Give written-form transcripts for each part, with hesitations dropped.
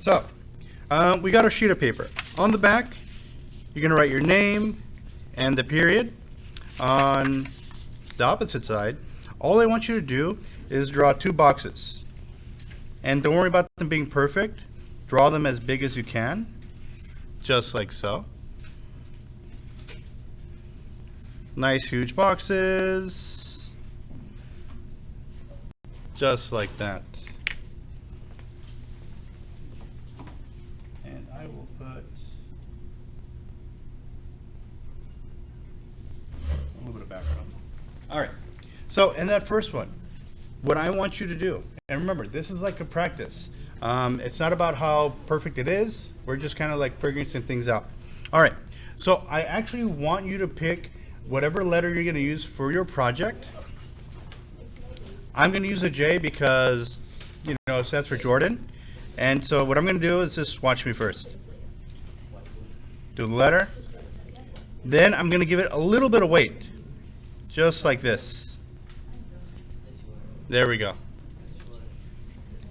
So, we got our sheet of paper. On the back, you're going to write your name and the period. On the opposite side, all I want you to do is draw two boxes. And don't worry about them being perfect. Draw them as big as you can, just like so. Nice huge boxes, just like that. And I will put a little bit of background. All right, so in that first one, what I want you to do, and remember, this is like a practice. It's not about how perfect it is. We're just kind of like figuring some things out. All right, so I actually want you to pick whatever letter you're going to use for your project. I'm going to use a J because, you know, it stands for Jordan. And so what I'm going to do is just watch me first. Do the letter. Then I'm going to give it a little bit of weight, just like this. There we go.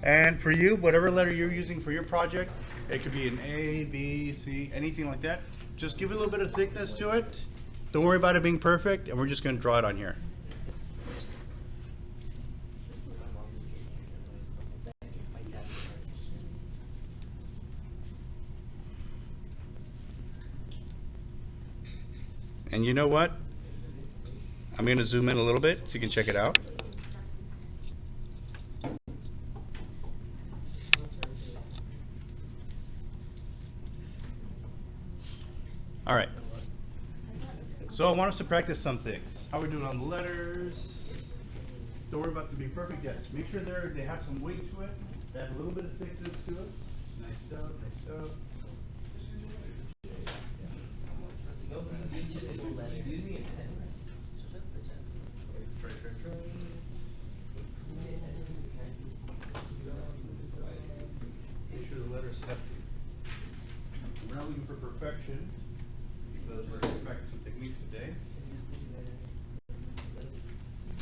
And for you, whatever letter you're using for your project, it could be an A, B, C, anything like that. Just give it a little bit of thickness to it. Don't worry about it being perfect, and we're just going to draw it on here. And you know what? I'm going to zoom in a little bit so you can check it out. All right. So I want us to practice some things. How are we doing on the letters? Don't worry about them being perfect. Yes, make sure they have some weight to it. They have a little bit of thickness to it. Nice job, nice job. Make sure the letter's hefty. We're not looking for perfection, because we're going to practice some techniques today.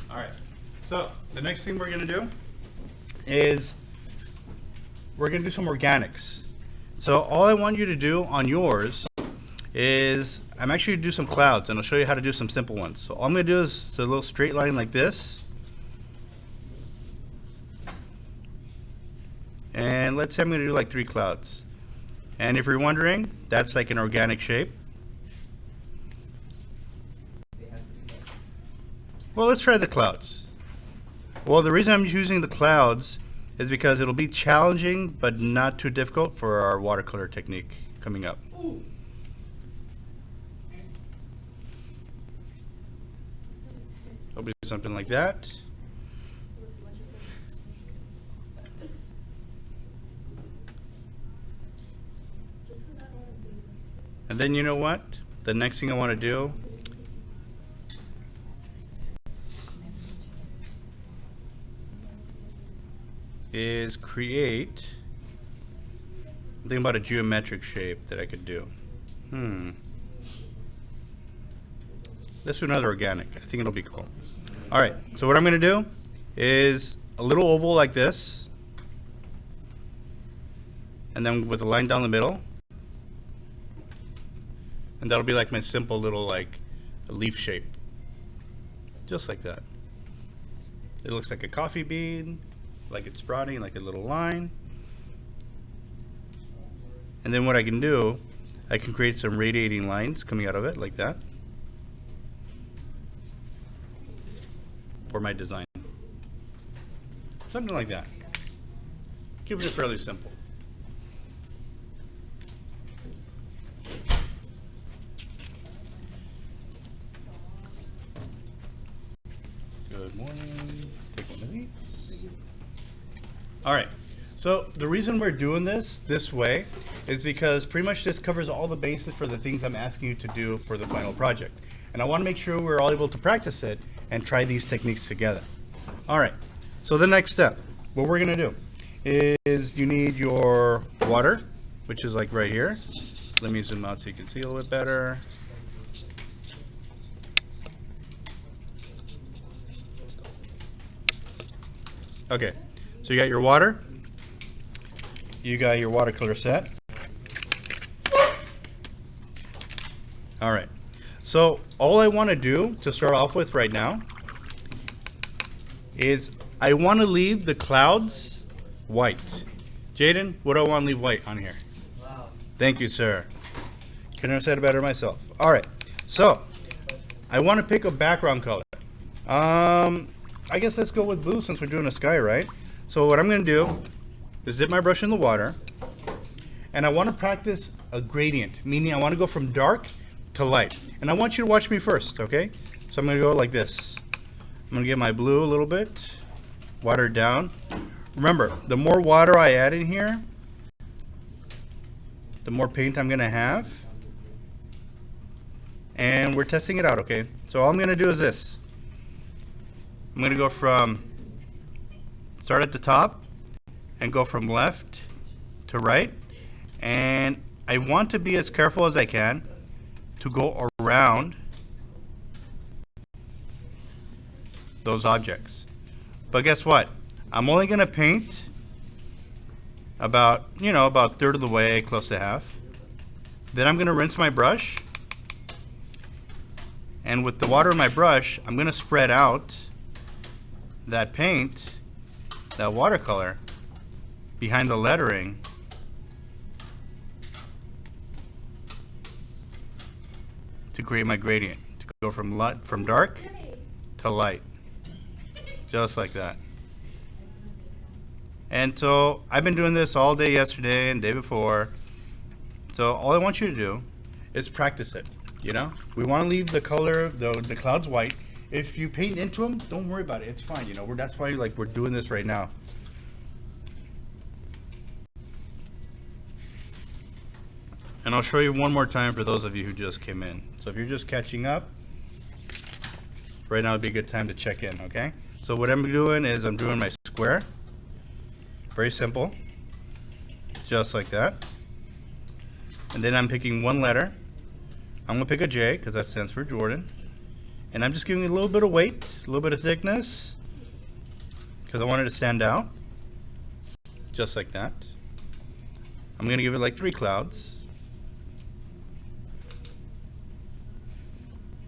All right, so the next thing we're going to do is we're going to do some organics. So all I want you to do on yours is I'm actually going to do some clouds, and I'll show you how to do some simple ones. So all I'm going to do is a little straight line like this. And let's say I'm going to do like 3 clouds. And if you're wondering, that's like an organic shape. Well, let's try the clouds. Well, the reason I'm using the clouds is because it'll be challenging but not too difficult for our watercolor technique coming up. It'll be something like that. And then you know what? The next thing I want to do is create, I'm thinking about a geometric shape that I could do. Let's do another organic. I think it'll be cool. All right, so what I'm going to do is a little oval like this, and then with a line down the middle. And that'll be like my simple little like a leaf shape. Just like that. It looks like a coffee bean, like it's sprouting, like a little line. And then what I can do, I can create some radiating lines coming out of it like that for my design. Something like that. Keep it fairly simple. Good morning. Take one of these. All right. So the reason we're doing this way is because pretty much this covers all the bases for the things I'm asking you to do for the final project. And I want to make sure we're all able to practice it and try these techniques together. All right. So the next step, what we're going to do is you need your water, which is like right here. Let me zoom out so you can see a little bit better. Okay, so you got your water. you got your watercolor set. All right. So all I want to do to start off with right now is I want to leave the clouds white. Jaden, what do I want to leave white on here? Wow. Thank you, sir. Couldn't have said it better myself. All right. So I want to pick a background color. I guess let's go with blue since we're doing a sky, right? So what I'm going to do is dip my brush in the water, and I want to practice a gradient, meaning I want to go from dark to light. And I want you to watch me first, okay? So I'm going to go like this. I'm going to get my blue a little bit, water it down. Remember, the more water I add in here, the more paint I'm going to have. And we're testing it out, okay? So all I'm going to do is this. I'm going to go from, start at the top and go from left to right. And I want to be as careful as I can to go around those objects. But guess what? I'm only going to paint about, about a third of the way, close to half. Then I'm going to rinse my brush. And with the water in my brush, I'm going to spread out that paint, that watercolor, behind the lettering to create my gradient, to go from dark to light, just like that. And so I've been doing this all day yesterday and day before. So all I want you to do is practice it. We want to leave the color, the clouds white. If you paint into them, don't worry about it. It's fine. That's why we're doing this right now. And I'll show you one more time for those of you who just came in. So if you're just catching up, right now would be a good time to check in, okay? So what I'm doing is I'm doing my square. Very simple. Just like that. And then I'm picking one letter. I'm going to pick a J because that stands for Jordan. And I'm just giving it a little bit of weight, a little bit of thickness, because I want it to stand out. Just like that. I'm going to give it like 3 clouds.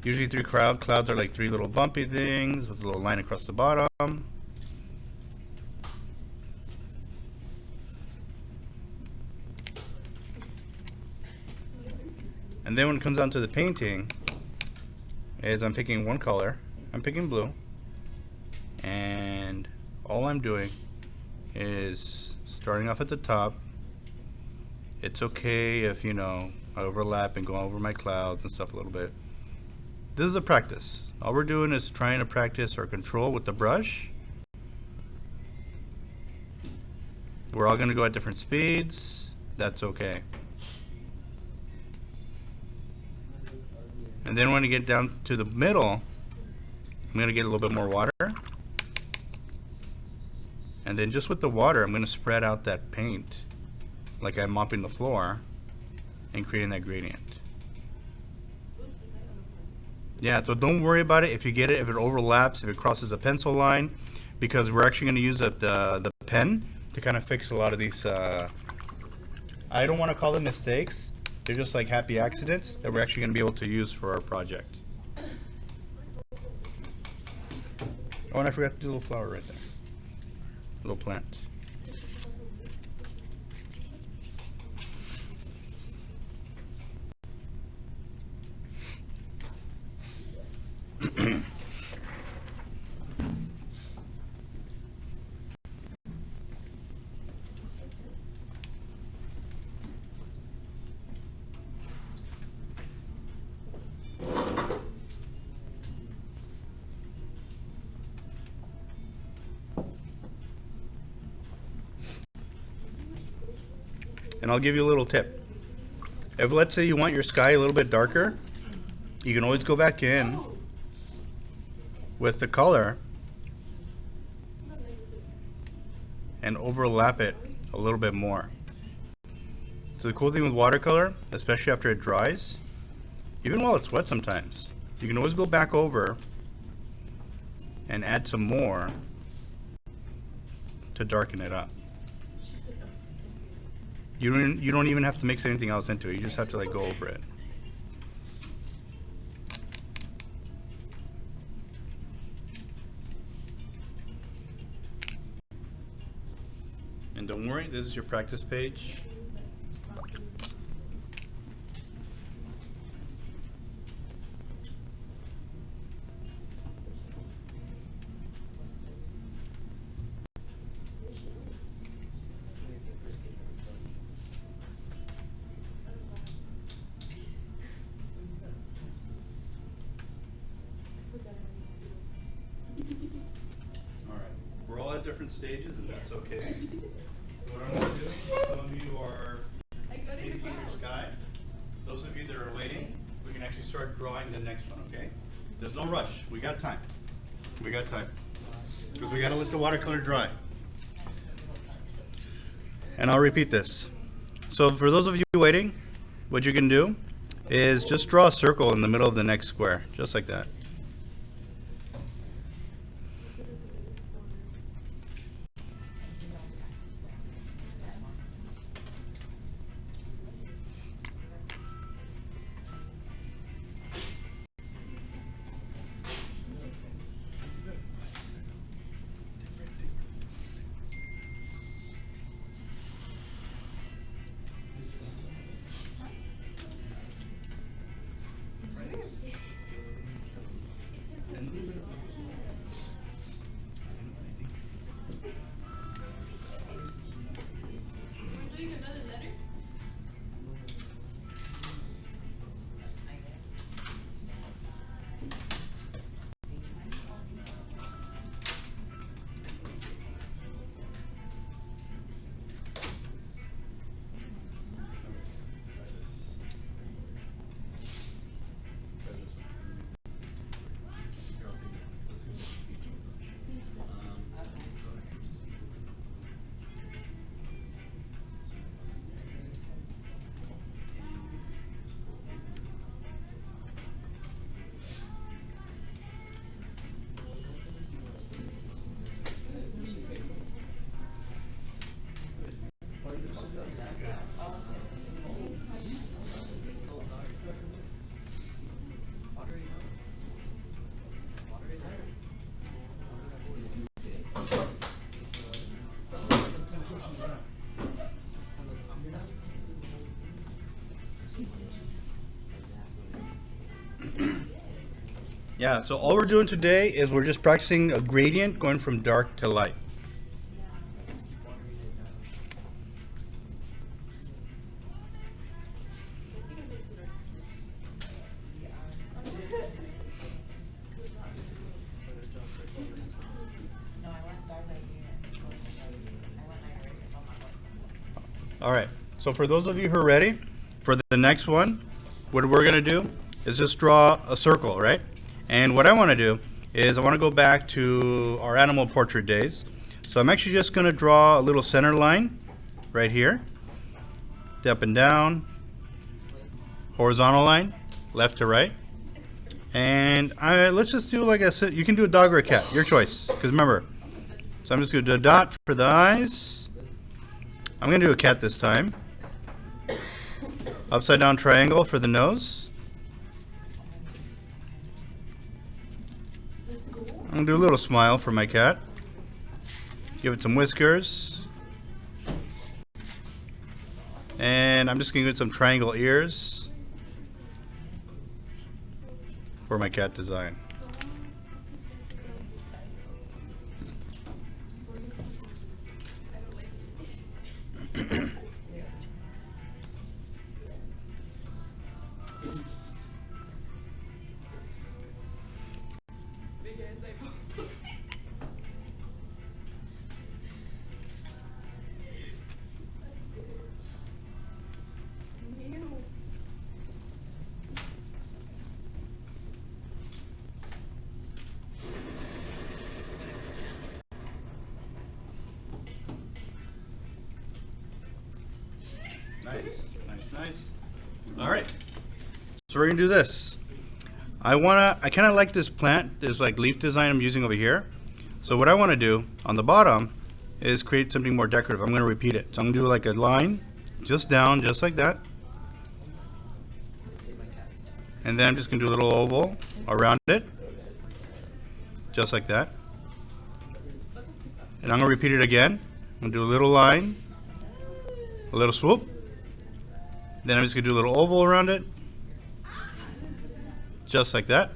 Usually 3 clouds are like 3 little bumpy things with a little line across the bottom. And then when it comes down to the painting, is I'm picking one color. I'm picking blue. And all I'm doing is starting off at the top. It's okay if, I overlap and go over my clouds and stuff a little bit. This is a practice. All we're doing is trying to practice our control with the brush. We're all going to go at different speeds. That's okay. And then when I get down to the middle, I'm going to get a little bit more water. And then just with the water, I'm going to spread out that paint like I'm mopping the floor and creating that gradient. Yeah, so don't worry about it if you get it, if it overlaps, if it crosses a pencil line, because we're actually going to use the pen to kind of fix a lot of these, I don't want to call them mistakes. They're just like happy accidents that we're actually going to be able to use for our project. Oh, and I forgot to do a little flower right there. A little plant. And I'll give you a little tip. If let's say you want your sky a little bit darker, you can always go back in with the color and overlap it a little bit more. So the cool thing with watercolor, especially after it dries, even while it's wet sometimes, you can always go back over and add some more to darken it up. You don't even have to mix anything else into it. You just have to like go over it. And don't worry, this is your practice page. We're all at different stages, and that's okay. So what I'm going to do, some of you are painting your sky. Those of you that are waiting, we can actually start drawing the next one, okay? There's no rush. We got time. We got time. Because we got to let the watercolor dry. And I'll repeat this. So for those of you waiting, what you can do is just draw a circle in the middle of the next square, just like that. Yeah, so all we're doing today is we're just practicing a gradient going from dark to light. All right, so for those of you who are ready, for the next one, what we're going to do is just draw a circle, right? And what I want to do is I want to go back to our animal portrait days. So I'm actually just going to draw a little center line right here, up and down, horizontal line, left to right. And let's just do like a, you can do a dog or a cat, your choice, because remember. So I'm just going to do a dot for the eyes. I'm going to do a cat this time. Upside down triangle for the nose. I'm going to do a little smile for my cat. Give it some whiskers. And I'm just going to give it some triangle ears for my cat design. Nice, nice, nice. All right, so we're gonna do this. I kind of like this plant, this like leaf design I'm using over here. So what I want to do on the bottom is create something more decorative. I'm going to repeat it. So I'm going to do like a line just down, just like that. And then I'm just going to do a little oval around it, just like that. And I'm going to repeat it again. I'm going to do a little line, a little swoop. Then I'm just going to do a little oval around it, just like that.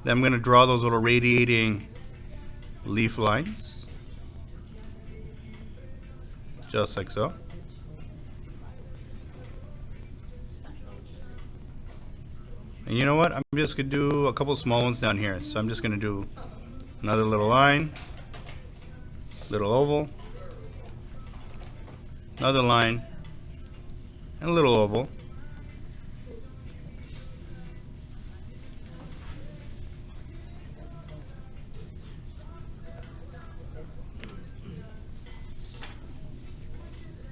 Then I'm going to draw those little radiating leaf lines, just like so. And you know what? I'm just going to do a couple small ones down here. So I'm just going to do another little line, little oval, another line, and a little oval.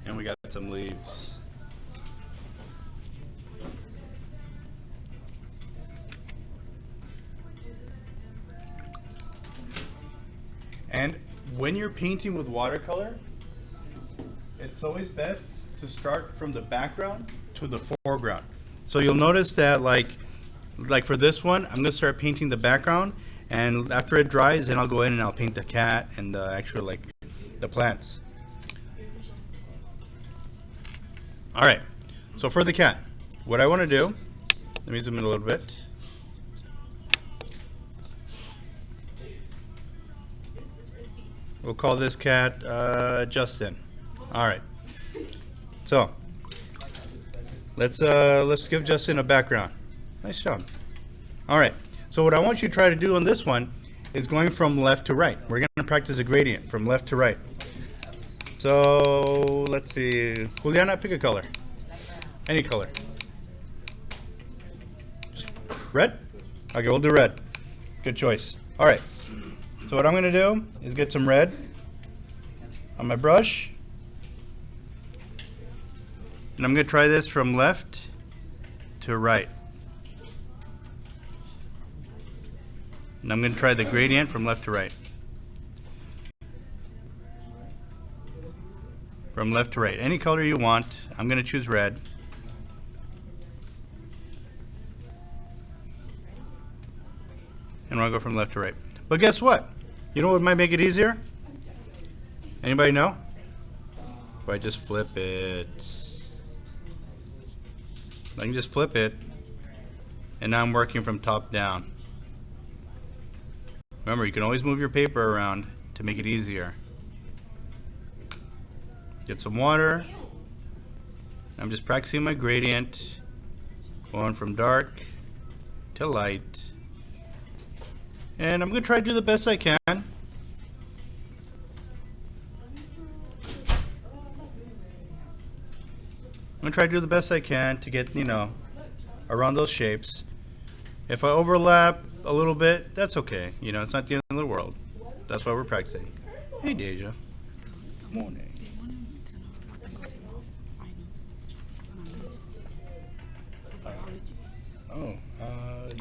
And we got some leaves. And when you're painting with watercolor, it's always best to start from the background to the foreground. So you'll notice that like for this one, I'm going to start painting the background, and after it dries, then I'll go in and I'll paint the cat and the actual like the plants. All right, so for the cat, what I want to do, let me zoom in a little bit. We'll call this cat Justin. All right. So let's give Justin a background. Nice job. All right. So what I want you to try to do on this one is going from left to right. We're going to practice a gradient from left to right. So let's see. Juliana, pick a color. Any color. Just red? Okay, we'll do red. Good choice. All right. So what I'm going to do is get some red on my brush, and I'm going to try this from left to right. And I'm going to try the gradient from left to right. From left to right. Any color you want. I'm going to choose red. And I'll go from left to right. But guess what? You know what might make it easier? Anybody know? If I just flip it. I can just flip it, and now I'm working from top down. Remember, you can always move your paper around to make it easier. Get some water. I'm just practicing my gradient, going from dark to light. And I'm going to try to do the best I can. I'm going to try to do the best I can to get, around those shapes. If I overlap a little bit, that's okay. It's not the end of the world. That's why we're practicing. Hey, Deja. Good morning.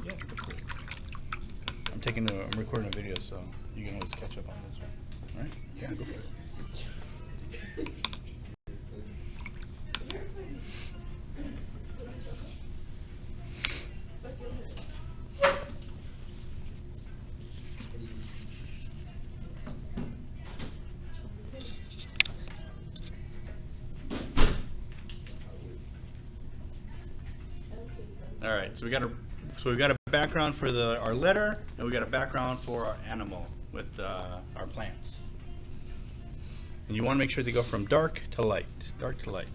Yeah. I'm recording a video, so you can always catch up on this one. All right? Yeah, go for it. All right, so we got a background for our letter, and we got a background for our animal with our plants. And you want to make sure they go from dark to light, dark to light.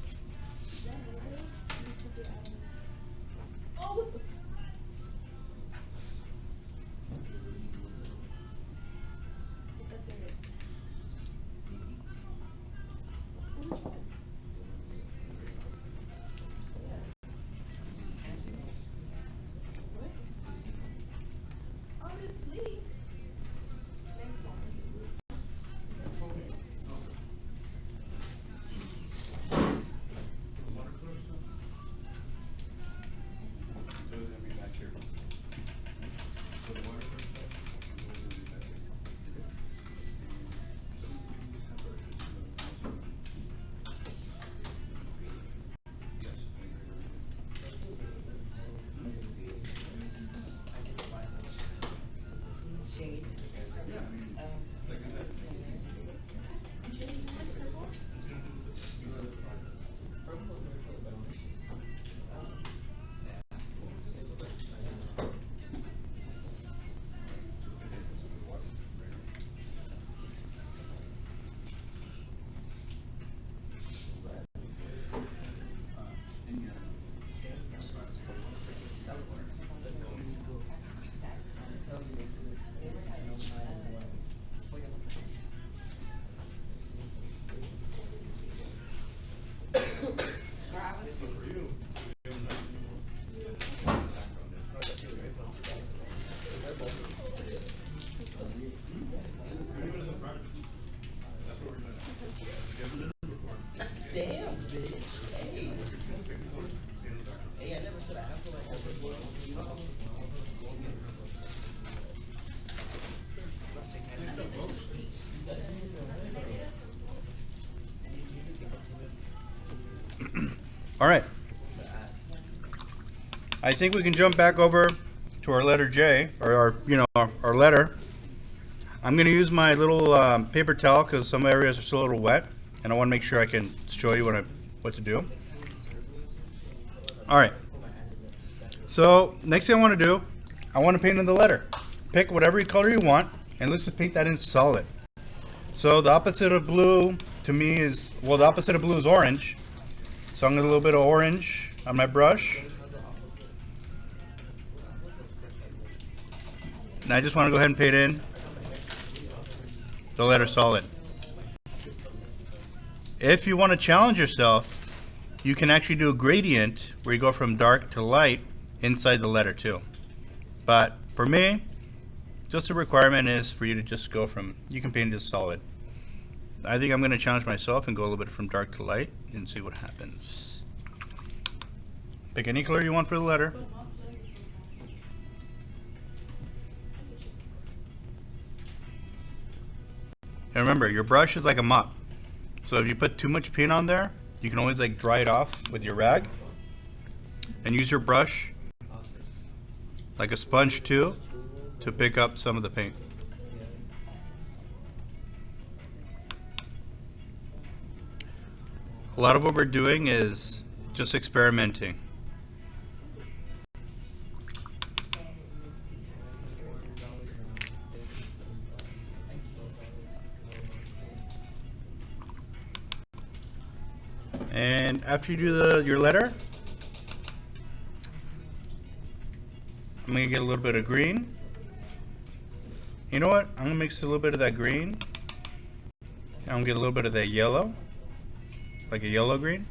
All right. I think we can jump back over to our letter J, or our letter. I'm going to use my little paper towel because some areas are still a little wet, and I want to make sure I can show you what to do. All right. So next thing I want to do, I want to paint in the letter. Pick whatever color you want, and let's just paint that in solid. So the opposite of blue to me is, well, the opposite of blue is orange. So I'm going to do a little bit of orange on my brush. And I just want to go ahead and paint in the letter solid. If you want to challenge yourself, you can actually do a gradient where you go from dark to light inside the letter too. But for me, just a requirement is for you to just go from, you can paint it as solid. I think I'm going to challenge myself and go a little bit from dark to light and see what happens. Pick any color you want for the letter. And remember, your brush is like a mop. So if you put too much paint on there, you can always like dry it off with your rag. And use your brush like a sponge too to pick up some of the paint. A lot of what we're doing is just experimenting. And after you do your letter, I'm going to get a little bit of green. You know what? I'm going to mix a little bit of that green. I'm going to get a little bit of that yellow, like a yellow green.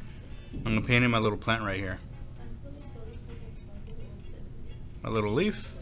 I'm going to paint in my little plant right here. My little leaf.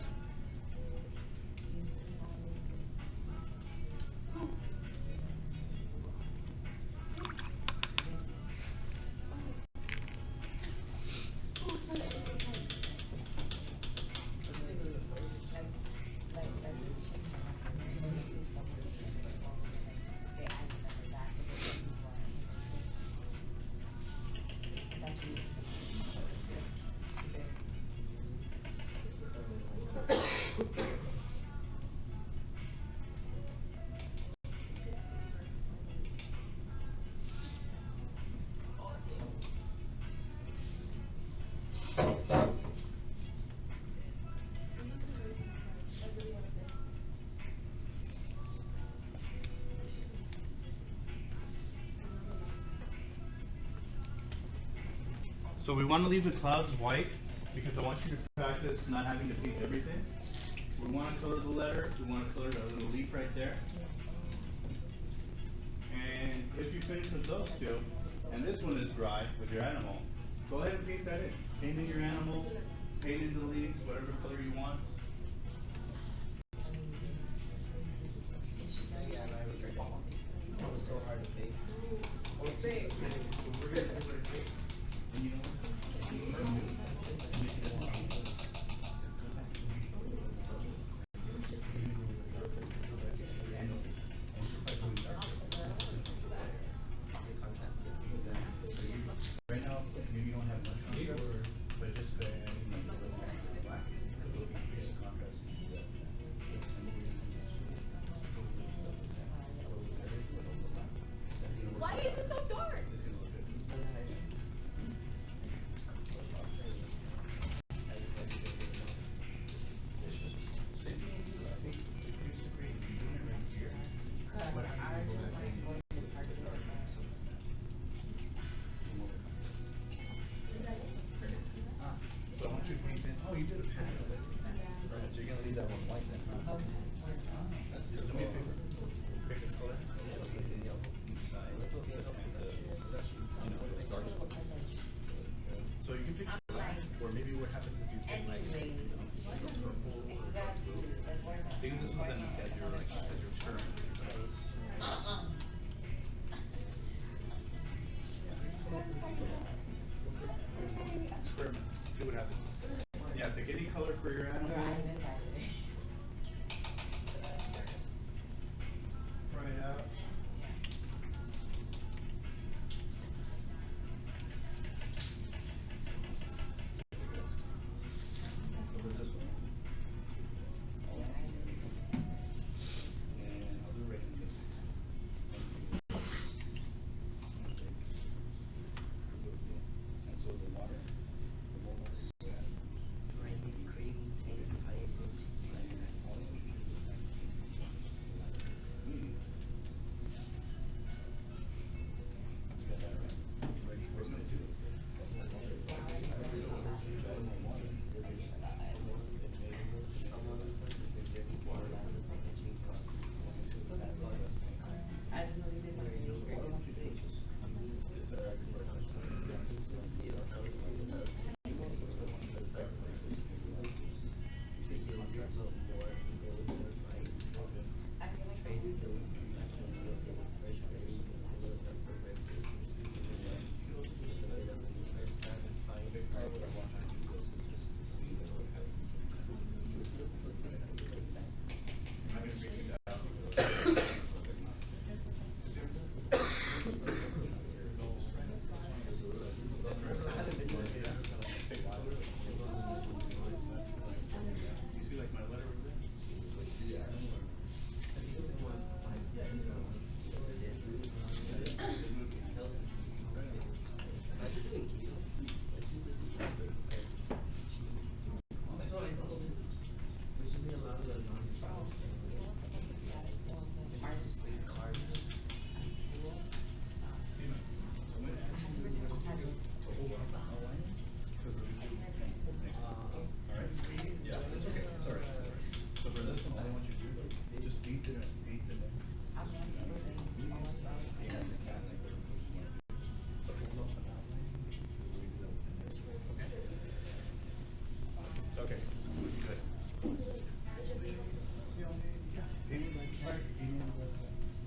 So we want to leave the clouds white because I want you to practice not having to paint everything. We want to color the letter. We want to color the little leaf right there. And if you finish with those two, and this one is dry with your animal, go ahead and paint that in. Paint in your animal, paint in the leaves, whatever color you want. So hard to paint. Right now, maybe you don't have much contrast, but just go ahead and make it a little more black. It will increase the contrast. Why is it so dark? So I want you to paint in. Oh, you did a picture of it. Right, so you're gonna leave that one white then, huh? Do me a favor. Pick a color. So you can pick black, or maybe what happens if you pick like purple or because this was as your turn. Experiment. See what happens. Yeah, pick any color for your animal. Try it out. It's okay. It's good.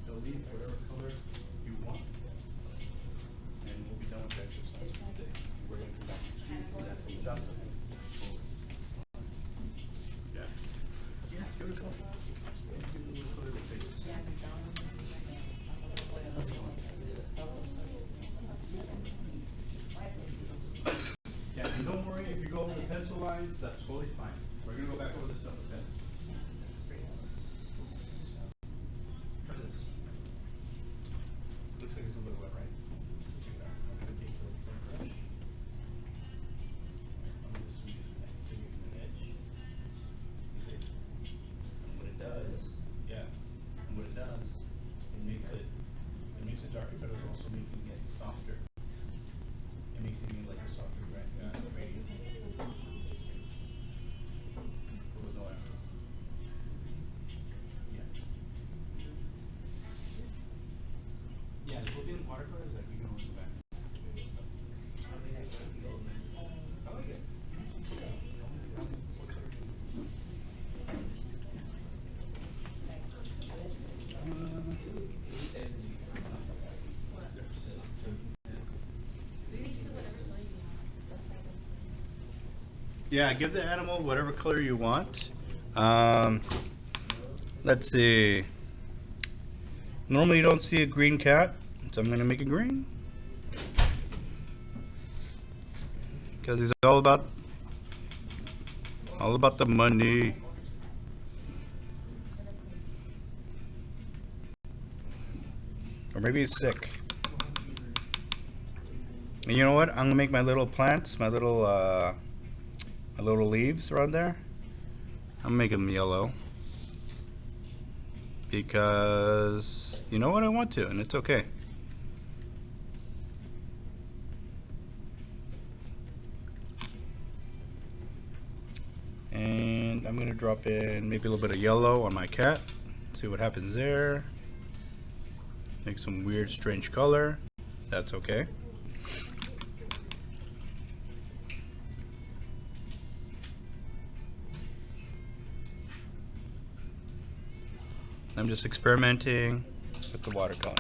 The leaf, whatever color you want, and we'll be done with the exercise. We're going to come back next week. That's what the job says. Yeah. Yeah, give it a go. Color the face. Yeah, and don't worry if you go over the pencil lines, that's totally fine. We're going to go back over this up, okay? Try this. Looks like it's a little wet, right? I'm going to take the brush. I'm just going to take it from the edge. You see? And what it does, yeah, and what it does, it makes it darker, but it's also making it softer. It makes it even like a softer gradient. With no effort. Yeah. Yeah, the cool thing with watercolor is that you can always go back. I like it. Yeah, give the animal whatever color you want. Let's see. Normally you don't see a green cat, so I'm gonna make it green. Because he's all about the money. Or maybe he's sick. And you know what? I'm gonna make my little plants, my little leaves around there. I'm gonna make them yellow. Because you know what, I want to, and it's okay. And I'm gonna drop in maybe a little bit of yellow on my cat. See what happens there. Make some weird, strange color. That's okay. I'm just experimenting with the watercolor.